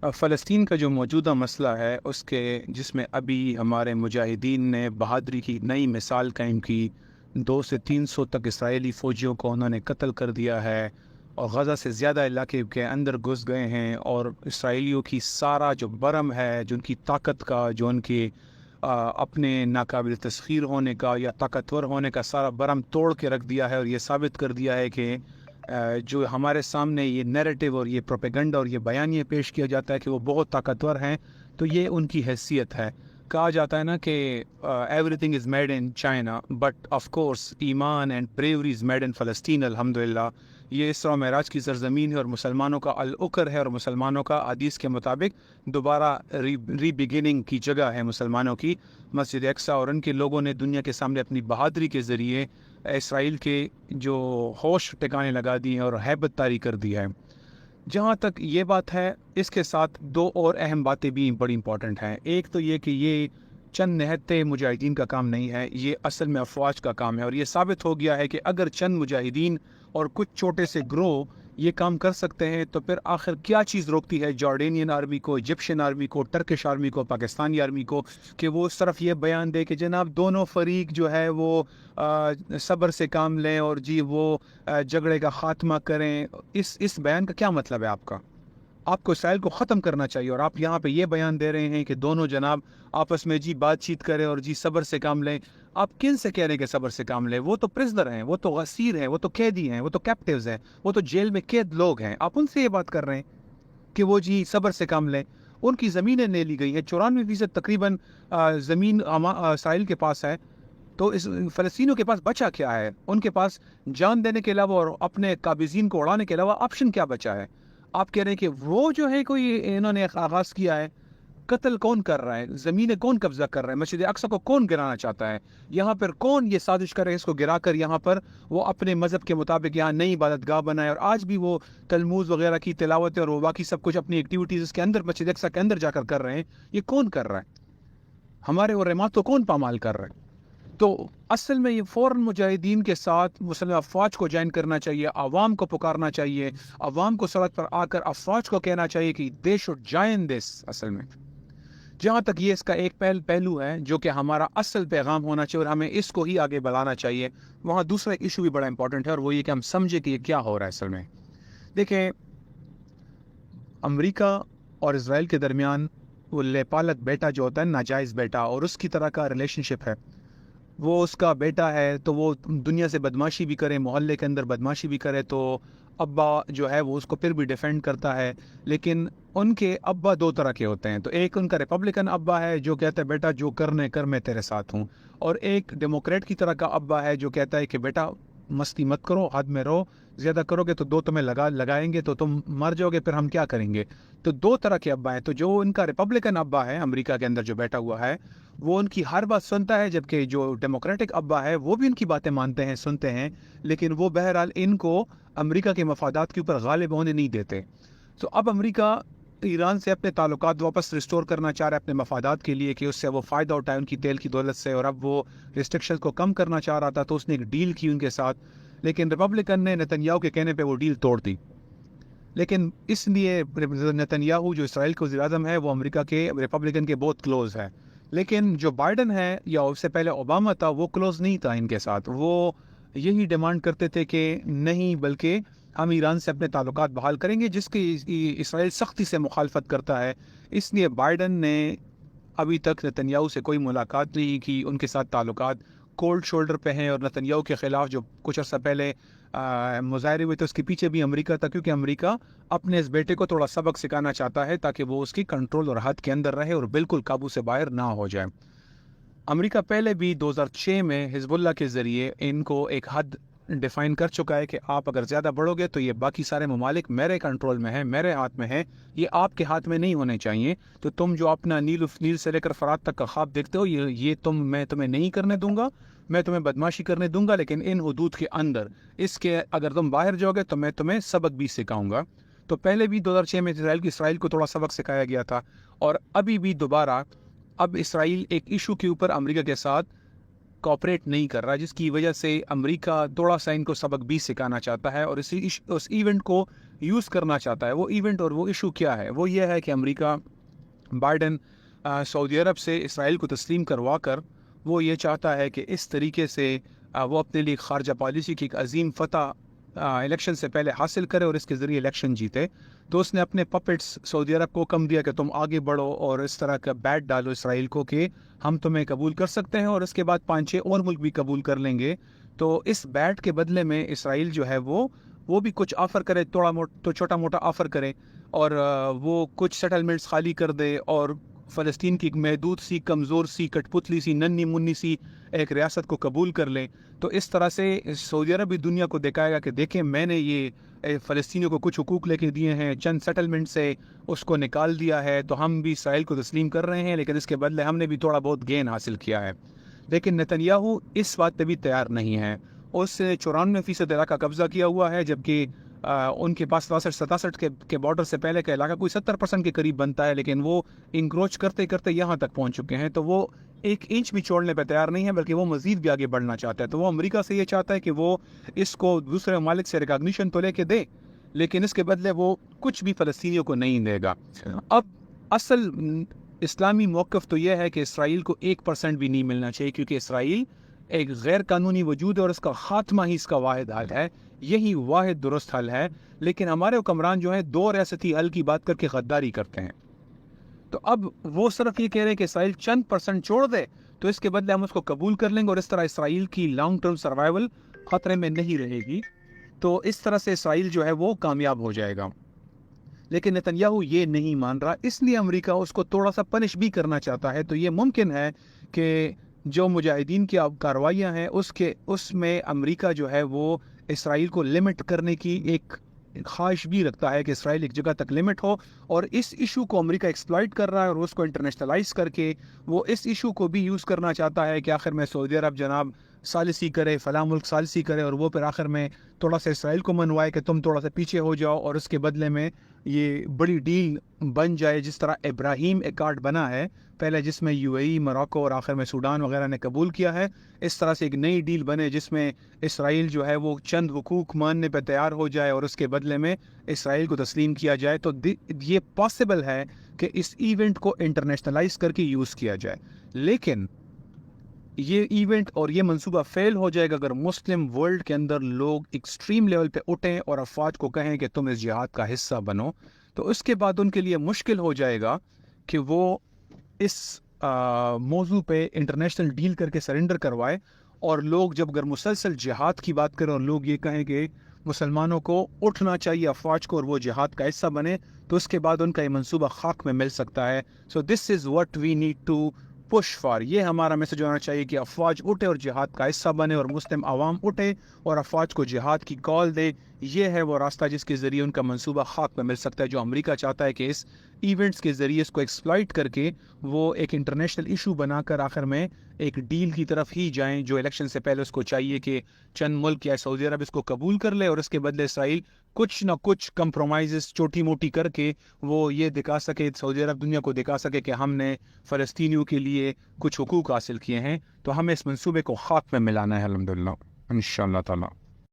फ़لسतीन का जो मौजूदा मसला है उसके जिसमें अभी हमारे मुजाहिदीन ने बहादुरी की नई मिसाल कायम की। 200 से 300 तक इसराइली फ़ौजियों को उन्होंने कत्ल कर दिया है और गज़ा से ज़्यादा इलाके के अंदर घुस गए हैं, और इसराइलियों की सारा जो बरम है, जो उनकी ताकत का, जो उनके अपने नाकाबिल तस्खीर होने का या ताकतवर होने का सारा बरम तोड़ के रख दिया है। और ये साबित कर दिया है कि जो हमारे सामने ये नैरेटिव और ये प्रोपेगेंडा और ये बयानिए पेश किया जाता है कि वो बहुत ताकतवर हैं, तो ये उनकी हैसियत है। कहा जाता है ना कि everything is made in China, but of course ईमान and bravery is made in फ़लस्तीन अल्हम्दुलिल्लाह। ये इसरा मेराज की सरजमीन है और मुसलमानों का अल-उक्र है, और मुसलमानों का हदीस के मुताबिक दोबारा री बिगिनिंग की जगह है मुसलमानों की, मस्जिद अक्सा। और उनके लोगों ने दुनिया के सामने अपनी बहादुरी के ज़रिए इसराइल के जो होश ठिकाने लगा दिए हैं और हैबत तारी कर दी है। जहाँ तक ये बात है, इसके साथ दो और अहम बातें भी बड़ी इंपॉर्टेंट हैं। एक तो ये कि ये चंद निहत्ते मुजाहिदीन का काम नहीं है, ये असल में अफवाज का काम है। और ये साबित हो गया है कि अगर चंद मुजाहिदीन और कुछ छोटे से ग्रोह ये काम कर सकते हैं, तो फिर आखिर क्या चीज़ रोकती है जॉर्डेनियन आर्मी को, इजिप्शियन आर्मी को, टर्किश आर्मी को, पाकिस्तानी आर्मी को कि वो उस तरफ ये बयान दे कि जनाब दोनों फरीक जो है वो सब्र से काम लें और जी वो झगड़े का ख़ात्मा करें। इस बयान का क्या मतलब है आपका? आपको इसराइल को ख़त्म करना चाहिए, और आप यहाँ पे ये बयान दे रहे हैं कि दोनों जनाब आपस में जी बातचीत करें और जी सब्र से काम लें। आप किन से कह रहे हैं कि सब्र से काम लें? वो तो प्रिजनर हैं, वो तो गसीर हैं, वो तो कैदी हैं, वो तो कैप्टिव्स हैं, वो तो जेल में कैद लोग हैं। आप उनसे ये बात कर रहे हैं कि वो जी सब्र से काम लें? उनकी ज़मीनें ले ली गई हैं, 94% तकरीबन ज़मीन इसराइल के पास है। तो इस फ़लस्तीनियों के पास बचा क्या है? उनके पास जान देने के अलावा और अपने काबिज़ीन को उड़ाने के अलावा ऑप्शन क्या बचा है? आप कह रहे हैं कि वो जो है कोई इन्होंने आगाज़ किया है। कत्ल कौन कर रहा है? ज़मीनें कौन कब्ज़ा कर रहा है? मस्जिद अक्सा को कौन गिराना चाहता है? यहाँ पर कौन ये साजिश कर रहा है इसको गिराकर यहाँ पर वो अपने मज़हब के मुताबिक यहाँ नई इबादतगाह बनाए, और आज भी वो तलमूज़ वगैरह की तिलावत और वो बाकी सब कुछ अपनी एक्टिविटीज़ इसके अंदर मस्जिद अक्सा के अंदर जाकर कर रहे हैं। ये कौन कर रहा है? हमारे उलमात को कौन पामाल कर रहा है? तो असल में ये फ़ौरन मुजाहिदीन के साथ मुसलमान अफवाज को ज्वाइन करना चाहिए, आवाम को पुकारना चाहिए, आवाम को सड़क पर आकर अफवाज को कहना चाहिए कि दे शुड जॉइन दिस। असल में जहाँ तक ये इसका एक पहलू है जो कि हमारा असल पैगाम होना चाहिए और हमें इसको ही आगे बढ़ाना चाहिए, वहाँ दूसरा इशू भी बड़ा इंपॉर्टेंट है, और वो ये कि हम समझे कि ये क्या हो रहा है। असल में देखें, अमेरिका और इसराइल के दरमियान वो लेपालक बेटा जो होता है, नाजायज़ बेटा, और उसकी तरह का रिलेशनशिप है। वो उसका बेटा है तो वो दुनिया से बदमाशी भी करे, मोहल्ले के अंदर बदमाशी भी करे, तो अब्बा जो है वो उसको फिर भी डिफेंड करता है। लेकिन उनके अब्बा दो तरह के होते हैं। तो एक उनका रिपब्लिकन अब्बा है जो कहता है बेटा जो करने कर, मैं तेरे साथ हूँ। और एक डेमोक्रेट की तरह का अब्बा है जो कहता है कि बेटा मस्ती मत करो, हद में रहो, ज़्यादा करोगे तो दो तुम्हें लगाएंगे तो तुम मर जाओगे, फिर हम क्या करेंगे। तो दो तरह के अब्बा हैं। तो जो उनका रिपब्लिकन अब्बा है अमेरिका के अंदर जो बैठा हुआ है, वो उनकी हर बात सुनता है, जबकि जो डेमोक्रेटिक अब्बा है वो भी उनकी बातें मानते हैं, सुनते हैं, लेकिन वो बहरहाल इनको अमेरिका के मफादात के ऊपर गालिब होने नहीं देते। तो अब अमेरिका ईरान से अपने ताल्लुकात वापस रिस्टोर करना चाह रहा है अपने मफादात के लिए कि उससे वो फ़ायदा उठाए उनकी तेल की दौलत से, और अब वो रिस्ट्रिक्शंस को कम करना चाह रहा था, तो उसने एक डील की उनके साथ। लेकिन रिपब्लिकन ने नेतन्याहू के कहने पे वो डील तोड़ दी। लेकिन इसलिए नेतन्याहू जो इसराइल के वज़ीर-ए-आज़म है वो अमेरिका के रिपब्लिकन के बहुत क्लोज़ है। लेकिन जो बाइडन है या उससे पहले ओबामा था, वो क्लोज़ नहीं था इनके साथ। वो यही डिमांड करते थे कि नहीं, बल्कि हम ईरान से अपने ताल्लुकात बहाल करेंगे, जिसकी इसराइल सख्ती से मुखालफत करता है। इसलिए बाइडन ने अभी तक नेतन्याहू से कोई मुलाकात नहीं की, उनके साथ ताल्लुकात कोल्ड शोल्डर पे हैं। और नेतन्याहू के ख़िलाफ़ जो कुछ अर्सा पहले मुज़ाहरे हुए थे, उसके पीछे भी अमेरिका था, क्योंकि अमेरिका अपने इस बेटे को थोड़ा सबक सिखाना चाहता है ताकि वो उसकी कंट्रोल और हद के अंदर रहे और बिल्कुल काबू से बाहर ना हो जाए। अमेरिका पहले भी 2006 में हिजबुल्लाह के ज़रिए इनको एक हद डिफ़ाइन कर चुका है कि आप अगर ज़्यादा बढ़ोगे तो ये बाकी सारे ममालिक मेरे कंट्रोल में है, मेरे हाथ में है, ये आपके हाथ में नहीं होने चाहिए। तो तुम जो अपना नील से लेकर फ़रात तक का ख्वाब देखते हो, ये मैं तुम्हें नहीं करने दूंगा। मैं तुम्हें बदमाशी करने दूंगा, लेकिन इन हुदूद के अंदर। इसके अगर तुम बाहर जाओगे तो मैं तुम्हें सबक भी सिखाऊंगा। तो पहले भी 2006 में इसराइल को थोड़ा सबक सिखाया गया था, और अभी भी दोबारा अब इसराइल एक इशू के ऊपर अमेरिका के साथ कोऑपरेट नहीं कर रहा, जिसकी वजह से अमेरिका थोड़ा सा इनको सबक भी सिखाना चाहता है, और उस इवेंट को یوز کرنا چاہتا ہے. وہ ایونٹ اور وہ ایشو کیا ہے؟ وہ یہ ہے کہ امریکہ بائیڈن سعودی عرب سے اسرائیل کو تسلیم کروا کر وہ یہ چاہتا ہے کہ اس طریقے سے وہ اپنے لیے خارجہ پالیسی کی ایک عظیم فتح الیکشن سے پہلے حاصل کرے اور اس کے ذریعے الیکشن جیتے. تو اس نے اپنے پپٹس سعودی عرب کو حکم دیا کہ تم آگے بڑھو اور اس طرح کا بیٹ ڈالو اسرائیل کو کہ ہم تمہیں قبول کر سکتے ہیں اور اس کے بعد 5-6 اور ملک بھی قبول کر لیں گے. تو اس بیٹ کے بدلے میں اسرائیل جو ہے وہ بھی کچھ آفر کرے, چھوٹا موٹا آفر کرے اور وہ کچھ سیٹلمنٹس خالی کر دے اور فلسطین کی ایک محدود سی, کمزور سی, کٹ پتلی سی, ننھی منی سی ایک ریاست کو قبول کر لیں. تو اس طرح سے سعودی عرب بھی دنیا کو دکھائے گا کہ دیکھیں میں نے یہ فلسطینیوں کو کچھ حقوق لے کے دیے ہیں, چند سیٹلمنٹ سے اس کو نکال دیا ہے, تو ہم بھی اسرائیل کو تسلیم کر رہے ہیں, لیکن اس کے بدلے ہم نے بھی تھوڑا بہت گین حاصل کیا ہے. لیکن نتنیاہو اس بات پہ بھی تیار نہیں ہے. اس نے 94% علاقہ قبضہ کیا ہوا ہے, جبکہ ان کے پاس 67 کے بارڈر سے پہلے کا علاقہ کوئی 70% کے قریب بنتا ہے, لیکن وہ انکروچ کرتے کرتے یہاں تک پہنچ چکے ہیں. تو وہ 1 انچ بھی چھوڑنے پہ تیار نہیں ہے, بلکہ وہ مزید بھی آگے بڑھنا چاہتا ہے. تو وہ امریکہ سے یہ چاہتا ہے کہ وہ اس کو دوسرے ممالک سے ریکگنیشن تو لے کے دے, لیکن اس کے بدلے وہ کچھ بھی فلسطینیوں کو نہیں دے گا. اب اصل اسلامی موقف تو یہ ہے کہ اسرائیل کو 1% بھی نہیں ملنا چاہیے, کیونکہ اسرائیل ایک غیر قانونی وجود ہے اور اس کا خاتمہ ہی اس کا واحد حل ہے, یہی واحد درست حل ہے. لیکن ہمارے حکمران جو ہیں 2 ریاستی حل کی بات کر کے غداری کرتے ہیں. تو اب وہ صرف یہ کہہ رہے ہیں کہ اسرائیل چند % چھوڑ دے تو اس کے بدلے ہم اس کو قبول کر لیں گے, اور اس طرح اسرائیل کی لانگ ٹرم سروائیول خطرے میں نہیں رہے گی. تو اس طرح سے اسرائیل جو ہے وہ کامیاب ہو جائے گا. لیکن نتنیاہو یہ نہیں مان رہا, اس لیے امریکہ اس کو تھوڑا سا پنش بھی کرنا چاہتا ہے. تو یہ ممکن ہے کہ جو مجاہدین کی کارروائیاں ہیں اس میں امریکہ جو ہے وہ اسرائیل کو لمٹ کرنے کی ایک خواہش بھی رکھتا ہے کہ اسرائیل ایک جگہ تک لمٹ ہو, اور اس ایشو کو امریکہ ایکسپلائٹ کر رہا ہے اور اس کو انٹرنیشنلائز کر کے وہ اس ایشو کو بھی یوز کرنا چاہتا ہے کہ آخر میں سعودی عرب جناب ثالثی کرے, فلاں ملک ثالثی کرے, اور وہ پھر آخر میں تھوڑا سا اسرائیل کو منوائے کہ تم تھوڑا سا پیچھے ہو جاؤ, اور اس کے بدلے میں یہ بڑی ڈیل بن جائے جس طرح ابراہیم ایکارڈ بنا ہے پہلے, جس میں UAE, موراکو اور آخر میں سوڈان وغیرہ نے قبول کیا ہے. اس طرح سے ایک نئی ڈیل بنے جس میں اسرائیل جو ہے وہ چند حقوق ماننے پہ تیار ہو جائے اور اس کے بدلے میں اسرائیل کو تسلیم کیا جائے. تو یہ پاسبل ہے کہ اس ایونٹ کو انٹرنیشنلائز کر کے یوز کیا جائے, لیکن یہ ایونٹ اور یہ منصوبہ فیل ہو جائے گا اگر مسلم ورلڈ کے اندر لوگ ایکسٹریم لیول پہ اٹھیں اور افواج کو کہیں کہ تم اس جہاد کا حصہ بنو. تو اس کے بعد ان کے لیے مشکل ہو جائے گا کہ وہ اس موضوع پہ انٹرنیشنل ڈیل کر کے سرنڈر کروائے, اور لوگ جب اگر مسلسل جہاد کی بات کریں اور لوگ یہ کہیں کہ مسلمانوں کو اٹھنا چاہیے افواج کو اور وہ جہاد کا حصہ بنے, تو اس کے بعد ان کا یہ منصوبہ خاک میں مل سکتا ہے. So this is what we need to push for. یہ ہمارا میسج ہونا چاہیے کہ افواج اٹھے اور جہاد کا حصہ بنے, اور مسلم عوام اٹھے اور افواج کو جہاد کی کال دے. یہ ہے وہ راستہ جس کے ذریعے ان کا منصوبہ خاک میں مل سکتا ہے, جو امریکہ چاہتا ہے کہ اس ایونٹس کے ذریعے اس کو ایکسپلائٹ کر کے وہ ایک انٹرنیشنل ایشو بنا کر آخر میں ایک ڈیل کی طرف ہی جائیں, جو الیکشن سے پہلے اس کو چاہیے کہ چند ملک یا سعودی عرب اس کو قبول کر لے, اور اس کے بدلے اسرائیل کچھ نہ کچھ کمپرومائزز چھوٹی موٹی کر کے وہ یہ دکھا سکے, سعودی عرب دنیا کو دکھا سکے کہ ہم نے فلسطینیوں کے لیے کچھ حقوق حاصل کیے ہیں. تو ہمیں اس منصوبے کو خاک میں ملانا ہے الحمدللہ انشاءاللہ تعالی.